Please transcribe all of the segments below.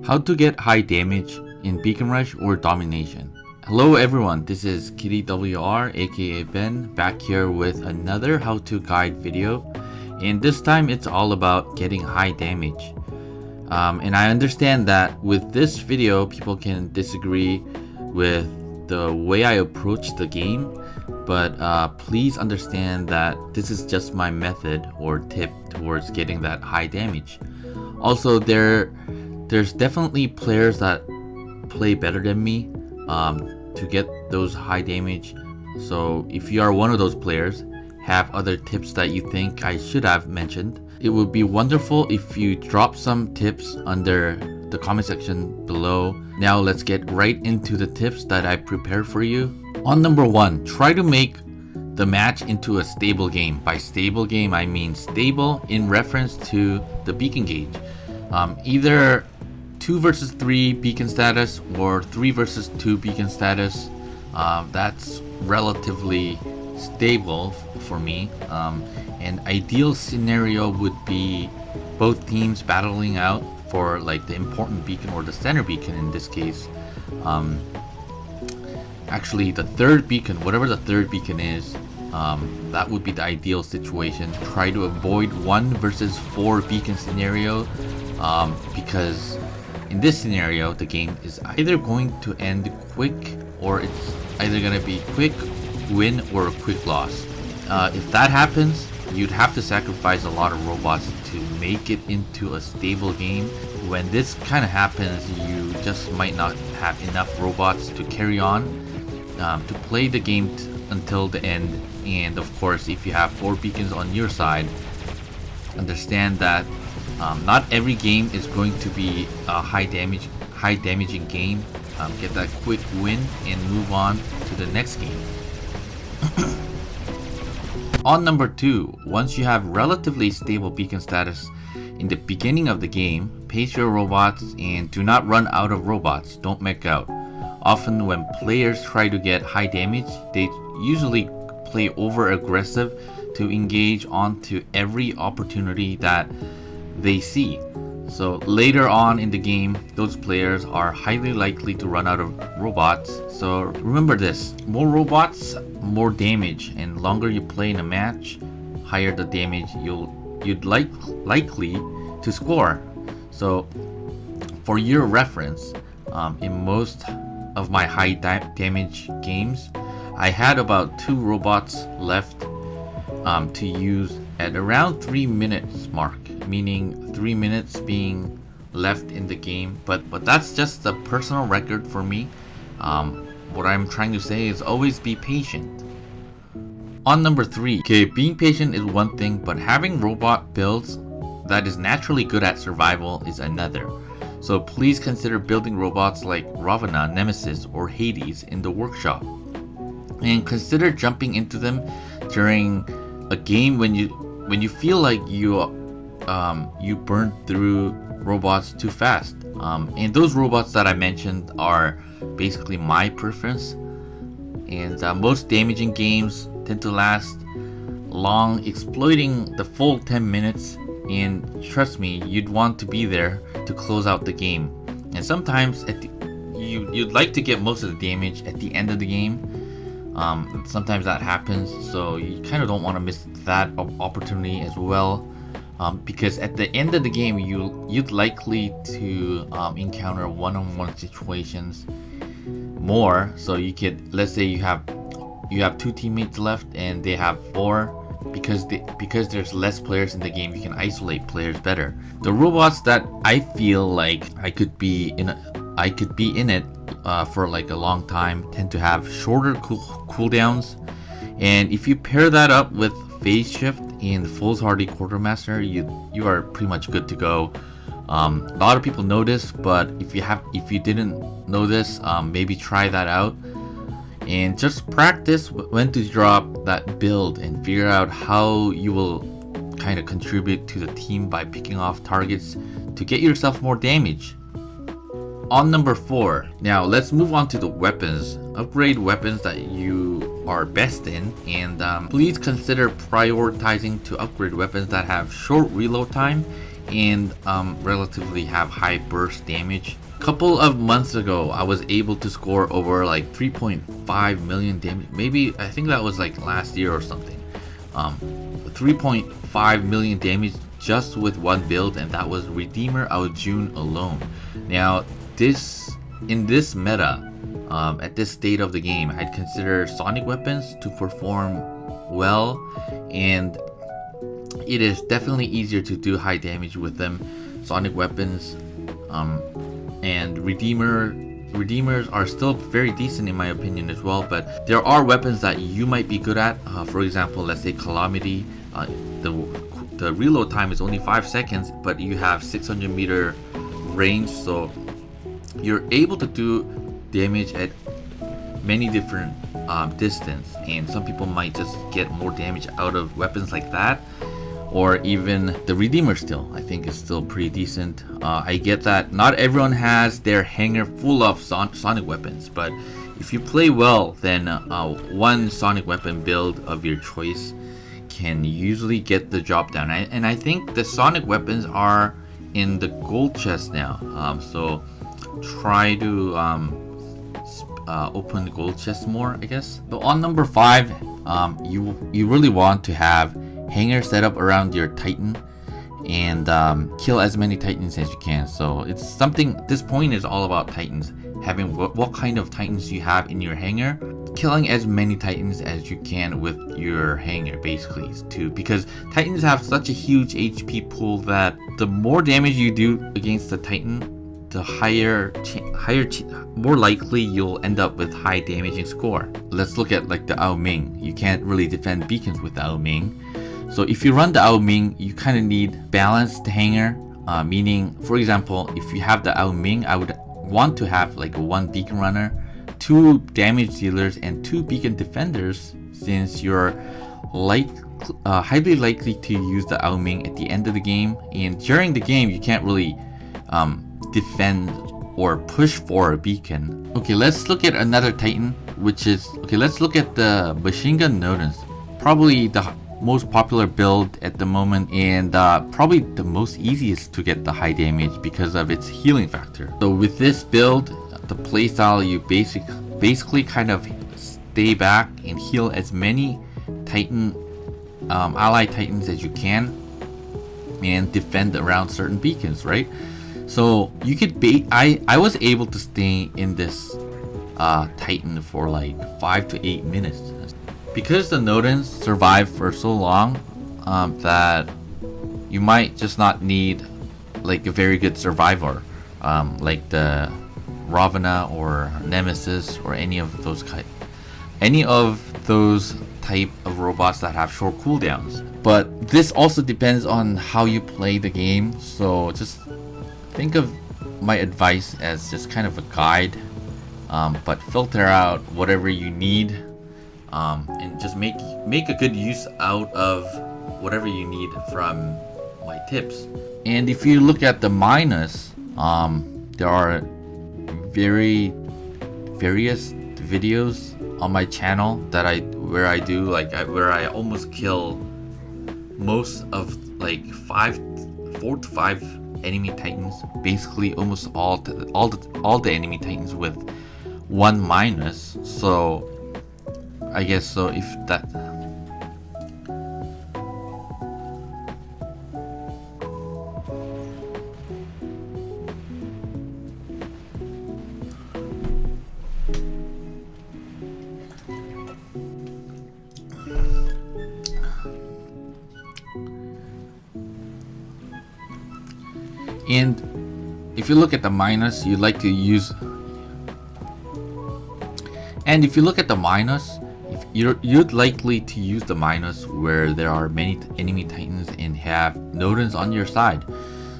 How to get high damage in Beacon Rush or Domination. Hello everyone, this is Kitty WR aka Ben back here with another how-to guide video, and this time it's all about getting high damage. And I understand that with this video people can disagree with the way I approach the game, but please understand that this is just my method or tip towards getting that high damage. Also, there's definitely players that play better than me to get those high damage. So if you are one of those players, have other tips that you think I should have mentioned, it would be wonderful if you drop some tips under the comment section below. Now let's get right into the tips that I prepared for you. On number 1, try to make the match into a stable game. By stable game, I mean stable in reference to the beacon gauge. Either 2 versus 3 beacon status or 3 versus 2 beacon status. That's relatively stable for me. An ideal scenario would be both teams battling out for like the important beacon or the center beacon in this case. Actually the third beacon, whatever the third beacon is, that would be the ideal situation. Try to avoid 1 versus 4 beacon scenario, because in this scenario the game is either going to end quick or it's either going to be quick win or a quick loss. If that happens, you'd have to sacrifice a lot of robots to make it into a stable game. When this kind of happens, you just might not have enough robots to carry on to play the game until the end. And of course, if you have 4 beacons on your side, understand that not every game is going to be a high damaging game. Get that quick win and move on to the next game. On number 2, once you have relatively stable beacon status in the beginning of the game, pace your robots and do not run out of robots. Don't mech out. Often when players try to get high damage, they usually play over aggressive to engage onto every opportunity that they see. So later on in the game, those players are highly likely to run out of robots. So remember this: more robots, more damage, and longer you play in a match, higher the damage you'd likely to score. So for your reference, in most of my high damage games, I had about 2 robots left to use at around 3 minutes mark, meaning 3 minutes being left in the game. But that's just a personal record for me. What I'm trying to say is always be patient. On number 3, okay, being patient is one thing, but having robot builds that is naturally good at survival is another. So please consider building robots like Ravana, Nemesis, or Hades in the workshop, and consider jumping into them during a game when you feel like you burned through robots too fast. And those robots that I mentioned are basically my preference. And most damaging games tend to last long, exploiting the full 10 minutes. And trust me, you'd want to be there to close out the game. And sometimes you'd like to get most of the damage at the end of the game. Sometimes that happens, so you kind of don't want to miss that opportunity as well, because at the end of the game you'd likely to encounter one-on-one situations more. So you could, let's say you have 2 teammates left and they have 4. Because there's less players in the game, you can isolate players better. The robots that I feel like I could be in it for like a long time tend to have shorter cooldowns, and if you pair that up with phase shift and foolhardy quartermaster, you are pretty much good to go. A lot of people know this, but if you didn't know this, maybe try that out and just practice when to drop that build and figure out how you will kind of contribute to the team by picking off targets to get yourself more damage. On number 4, now let's move on to the weapons. Upgrade weapons that you are best in, and please consider prioritizing to upgrade weapons that have short reload time and relatively have high burst damage. Couple of months ago, I was able to score over like 3.5 million damage. Maybe I think that was like last year or something. 3.5 million damage just with one build, and that was Redeemer out June alone. Now, in this meta, at this state of the game, I'd consider sonic weapons to perform well, and it is definitely easier to do high damage with them. Sonic weapons and Redeemers are still very decent in my opinion as well, but there are weapons that you might be good at. For example, let's say Calamity. The reload time is only 5 seconds, but you have 600-meter range, so you're able to do damage at many different distance, and some people might just get more damage out of weapons like that. Or even the Redeemer still, I think is still pretty decent. I get that not everyone has their hanger full of sonic weapons, but if you play well, then one sonic weapon build of your choice can usually get the job done. And I think the sonic weapons are in the gold chest now, so try to open the gold chest more, I guess. So on number 5, you really want to have hanger set up around your Titan and kill as many Titans as you can. So it's something, this point is all about Titans, having what kind of Titans you have in your hanger, killing as many Titans as you can with your hanger basically too, because Titans have such a huge HP pool that the more damage you do against the Titan, the more likely you'll end up with high damaging score. Let's look at like the Ao Ming. You can't really defend beacons with the Ao Ming. So if you run the Ao Ming, you kind of need balanced hanger, meaning, for example, if you have the Ao Ming, I would want to have like one beacon runner, 2 damage dealers, and 2 beacon defenders, since you're highly likely to use the Ao Ming at the end of the game, and during the game you can't really defend or push for a beacon. Okay, let's look at another Titan, let's look at the machine gun Nodens. Probably the most popular build at the moment, and probably the most easiest to get the high damage because of its healing factor. So with this build, the playstyle, you basically kind of stay back and heal as many Titan ally Titans as you can and defend around certain beacons, right? So you could I was able to stay in this Titan for like 5 to 8 minutes. Because the Nodens survive for so long that you might just not need like a very good survivor, like the Ravana or Nemesis or any of those type of robots that have short cooldowns. But this also depends on how you play the game, so just think of my advice as just kind of a guide, but filter out whatever you need. And just make a good use out of whatever you need from my tips. And if you look at the minus, there are various videos on my channel that where I almost kill most of like 4 to 5 enemy Titans, basically almost all the enemy Titans with 1 minus. So I guess so if that and if you look at the minus, you'd like to use, and if you look at the minus, you'd likely to use the minus where there are many enemy Titans and have Nodens on your side.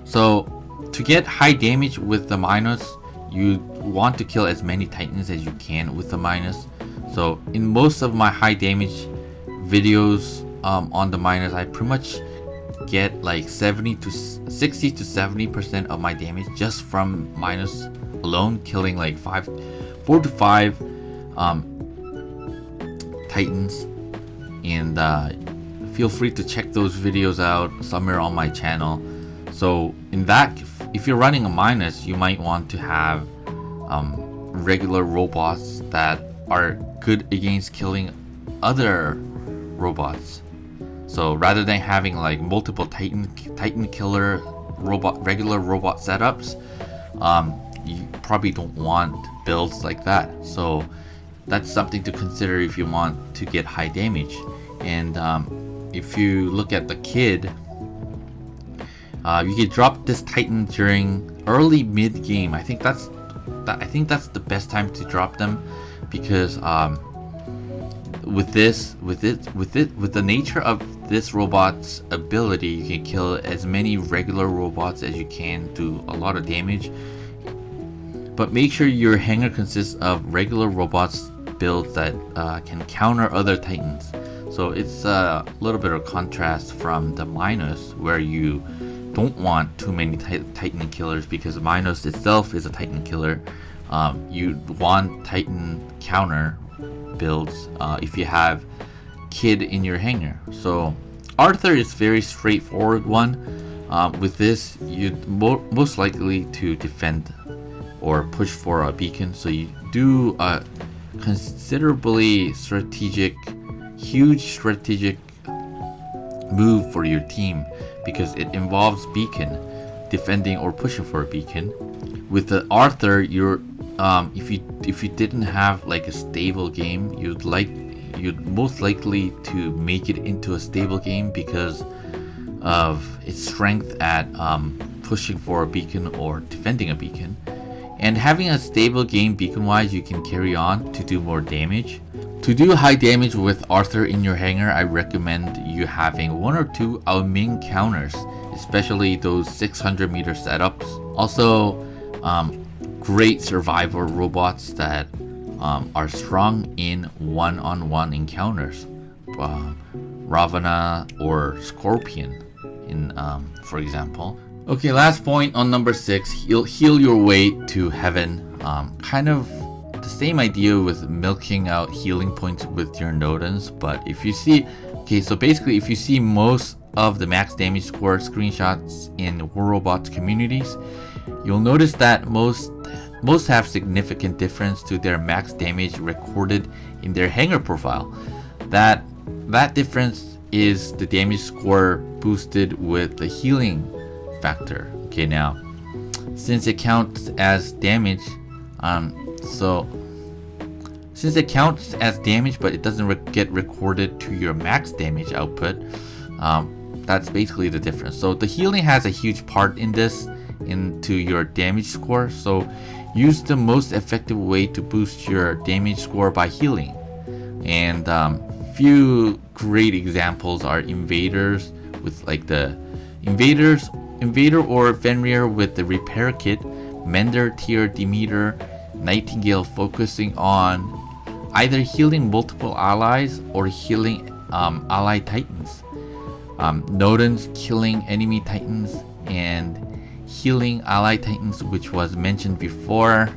So to get high damage with the minus, you want to kill as many Titans as you can with the minus. So in most of my high damage videos on the minus, I pretty much get like 60 to 70% of my damage just from minus alone, killing like 4 to 5 Titans. And feel free to check those videos out somewhere on my channel. So in that, if you're running a minus, you might want to have regular robots that are good against killing other robots. So rather than having like multiple Titan killer regular robot setups, you probably don't want builds like that. So that's something to consider if you want to get high damage. And if you look at the kid, you can drop this Titan during early mid game. I think that's the best time to drop them, because with the nature of this robot's ability, you can kill as many regular robots as you can, do a lot of damage. But make sure your hangar consists of regular robots builds that can counter other Titans. So it's a little bit of contrast from the minus, where you don't want too many Titan killers, because minus itself is a Titan killer. You want Titan counter builds if you have kid in your hangar. So Arthur is very straightforward one. With this, you'd most likely to defend or push for a beacon. So you do a considerably huge strategic move for your team, because it involves beacon, defending or pushing for a beacon. With the Arthur, you're if you didn't have like a stable game, you'd most likely to make it into a stable game because of its strength at pushing for a beacon or defending a beacon. And having a stable game beacon wise, you can carry on to do more damage. To do high damage with Arthur in your hangar, I recommend you having 1 or 2 outming counters, especially those 600 meter setups. Also, great survivor robots that are strong in one-on-one encounters. Ravana or Scorpion, for example. Okay, last point on number 6, heal your way to heaven. Kind of the same idea with milking out healing points with your Nodens, but if you see, so basically if you see most of the max damage score screenshots in War Robots communities, you'll notice that most have significant difference to their max damage recorded in their hangar profile. That difference is the damage score boosted with the healing factor. Okay, now since it counts as damage, since it counts as damage but it doesn't get recorded to your max damage output, that's basically the difference. So the healing has a huge part in this, into your damage score. So use the most effective way to boost your damage score by healing. And few great examples are invaders with like the invader or Fenrir with the repair kit, Mender tier Demeter, Nightingale focusing on either healing multiple allies or healing ally titans, Nodens killing enemy titans and healing ally titans, which was mentioned before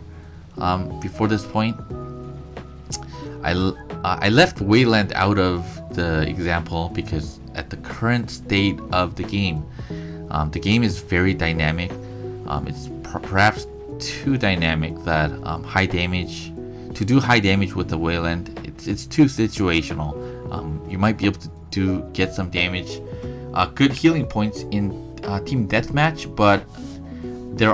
this point. I left Wayland out of the example because at the current state of the game is very dynamic. It's perhaps too dynamic that to do high damage with the Wayland, it's too situational. You might be able to get some damage, good healing points in team deathmatch, but there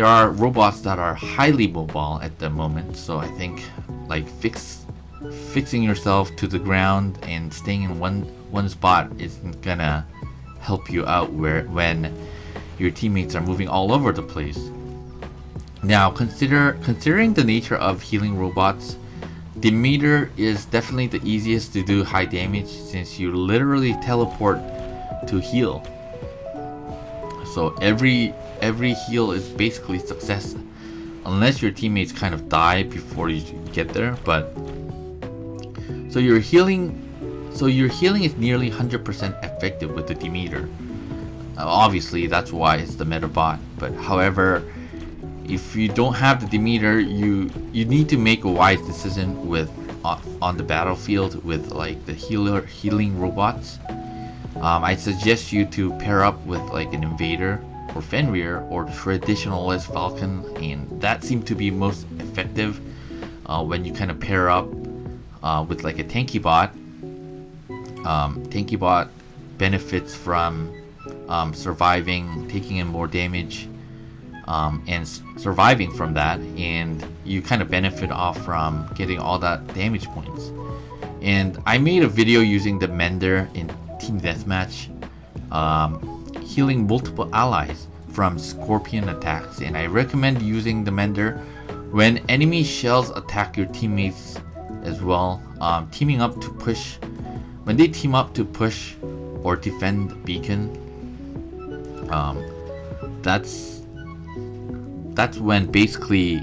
are robots that are highly mobile at the moment. So I think like fixing yourself to the ground and staying in one spot isn't gonna help you out when your teammates are moving all over the place. Now considering the nature of healing robots, Demeter is definitely the easiest to do high damage, since you literally teleport to heal. So every heal is basically success, unless your teammates kind of die before you get there. But so your healing is nearly 100% effective with the Demeter. Obviously that's why it's the meta bot. But however, if you don't have the Demeter, you need to make a wise decision with on the battlefield with like the healing robots. I suggest you to pair up with like an Invader or Fenrir or the traditionalist Falcon, and that seemed to be most effective when you kind of pair up with like a tanky bot. Tanky bot benefits from surviving, taking in more damage, and surviving from that, and you kind of benefit off from getting all that damage points. And I made a video using the Mender in Team Deathmatch, healing multiple allies from scorpion attacks, and I recommend using the Mender when enemy shells attack your teammates as well. Teaming up to push, when they team up to push or defend beacon, that's when basically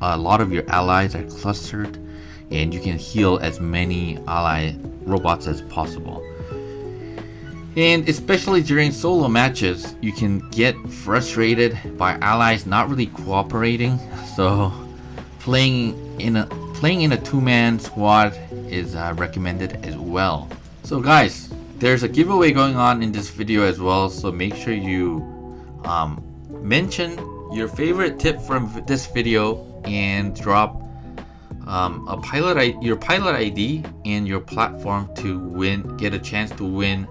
a lot of your allies are clustered, and you can heal as many ally robots as possible. And especially during solo matches, you can get frustrated by allies not really cooperating, so playing in a two-man squad is recommended as well. So guys, there's a giveaway going on in this video as well, so make sure you mention your favorite tip from this video and drop your pilot ID and your platform to get a chance to win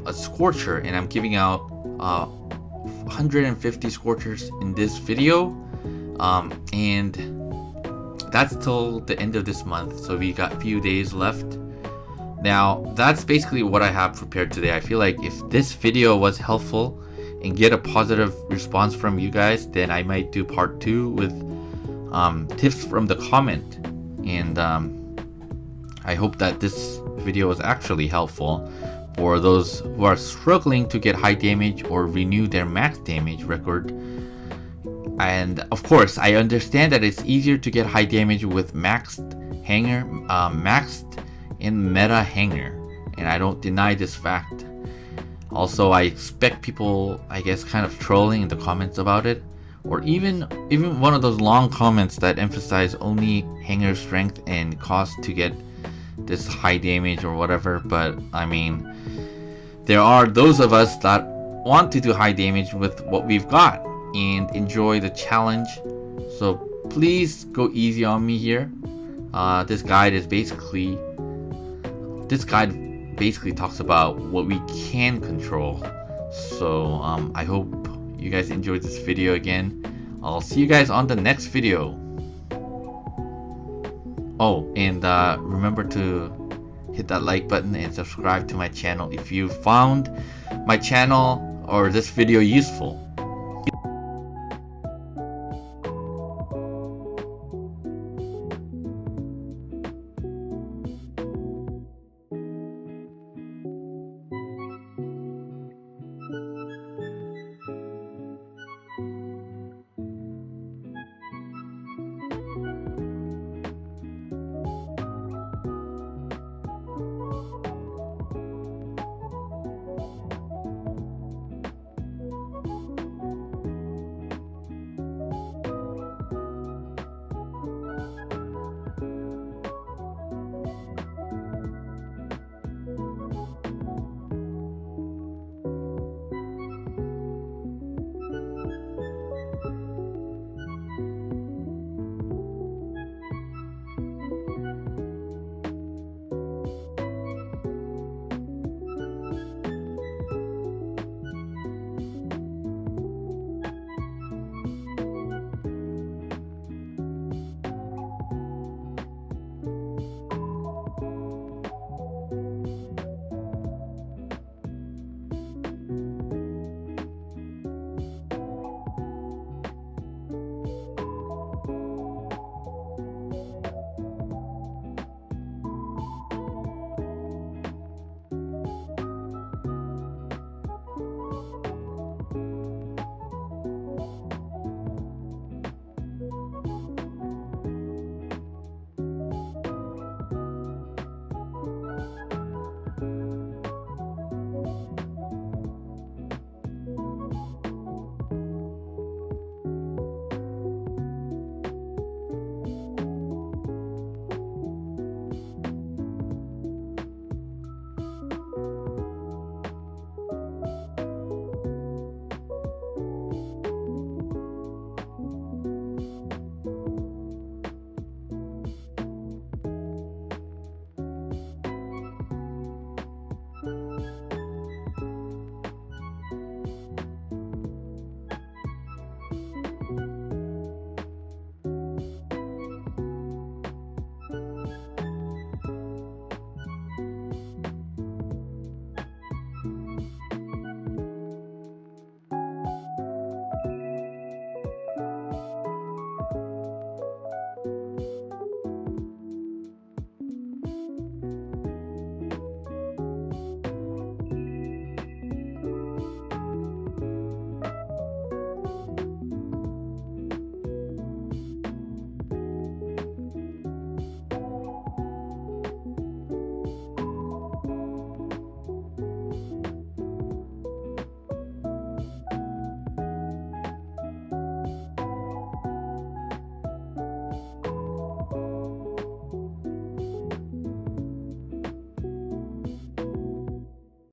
a Scorcher, and I'm giving out 150 Scorchers in this video, and that's till the end of this month, so we got a few days left. Now that's basically what I have prepared today. I feel like if this video was helpful and get a positive response from you guys, then I might do part 2 with tips from the comment, and I hope that this video was actually helpful for those who are struggling to get high damage or renew their max damage record. And of course, I understand that it's easier to get high damage with maxed in meta hanger, and I don't deny this fact. Also, I expect people, I guess, kind of trolling in the comments about it, or even one of those long comments that emphasize only hanger strength and cost to get this high damage or whatever. But I mean, there are those of us that want to do high damage with what we've got and enjoy the challenge, so please go easy on me here. This guide basically talks about what we can control. So I hope you guys enjoyed this video again. I'll see you guys on the next video. Oh, and remember to hit that like button and subscribe to my channel if you found my channel or this video useful.